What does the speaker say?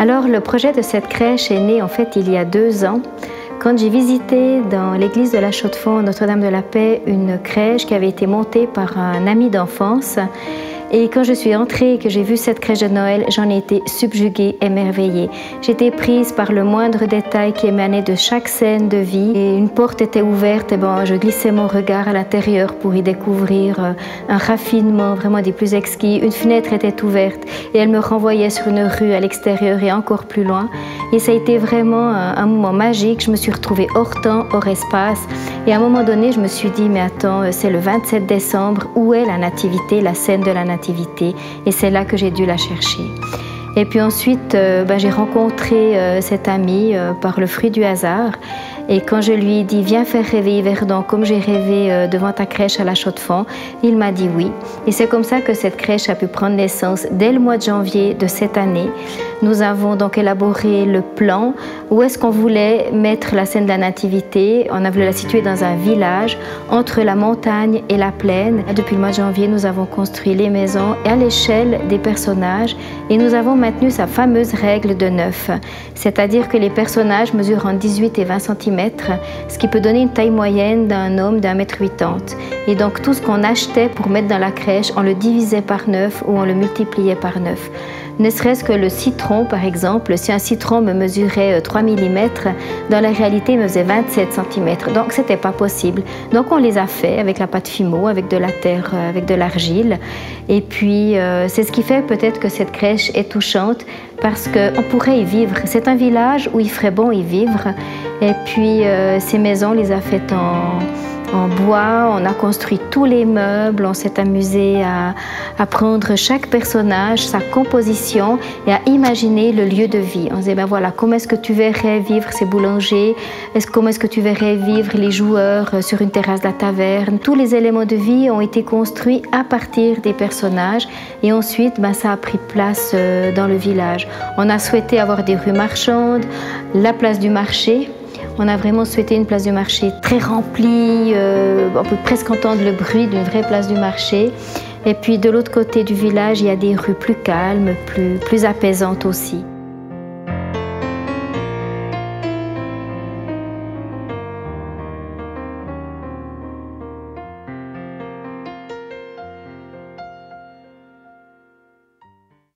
Alors le projet de cette crèche est né en fait il y a 2 ans quand j'ai visité dans l'église de la Chaux-de-Fonds Notre-Dame de la Paix une crèche qui avait été montée par un ami d'enfance. Et quand je suis entrée et que j'ai vu cette crèche de Noël, j'en ai été subjuguée, émerveillée. J'étais prise par le moindre détail qui émanait de chaque scène de vie. Et une porte était ouverte et je glissais mon regard à l'intérieur pour y découvrir un raffinement vraiment des plus exquis. Une fenêtre était ouverte et elle me renvoyait sur une rue à l'extérieur et encore plus loin. Et ça a été vraiment un moment magique. Je me suis retrouvée hors temps, hors espace. Et à un moment donné, je me suis dit, mais attends, c'est le 27 décembre, où est la nativité, la scène de la nativité? Et c'est là que j'ai dû la chercher. Et puis ensuite, j'ai rencontré cette amie par le fruit du hasard. Et quand je lui ai dit « Viens faire rêver Yverdon comme j'ai rêvé devant ta crèche à la Chaux-de-Fonds », il m'a dit oui. Et c'est comme ça que cette crèche a pu prendre naissance dès le mois de janvier de cette année. Nous avons donc élaboré le plan où est-ce qu'on voulait mettre la scène de la nativité. On a voulu la situer dans un village entre la montagne et la plaine. Depuis le mois de janvier, nous avons construit les maisons à l'échelle des personnages et nous avons maintenu sa fameuse règle de 9. C'est-à-dire que les personnages mesurent entre 18 et 20 cm, ce qui peut donner une taille moyenne d'un homme d'1,80 m. Et donc tout ce qu'on achetait pour mettre dans la crèche, on le divisait par 9 ou on le multipliait par 9. Ne serait-ce que le citron, par exemple, si un citron me mesurait 3 mm, dans la réalité, il me faisait 27 cm. Donc, ce n'était pas possible. Donc, on les a fait avec la pâte Fimo, avec de la terre, avec de l'argile. Et puis, c'est ce qui fait peut-être que cette crèche est touchante, parce qu'on pourrait y vivre. C'est un village où il ferait bon y vivre. Et puis, ces maisons, on les a faites en bois, on a construit tous les meubles, on s'est amusé à prendre chaque personnage, sa composition et à imaginer le lieu de vie. On se disait, voilà, comment est-ce que tu verrais vivre ces boulangers? Comment est-ce que tu verrais vivre les joueurs sur une terrasse de la taverne? Tous les éléments de vie ont été construits à partir des personnages et ensuite, ça a pris place dans le village. On a souhaité avoir des rues marchandes, la place du marché. On a vraiment souhaité une place du marché très remplie, on peut presque entendre le bruit d'une vraie place du marché. Et puis de l'autre côté du village, il y a des rues plus calmes, plus apaisantes aussi.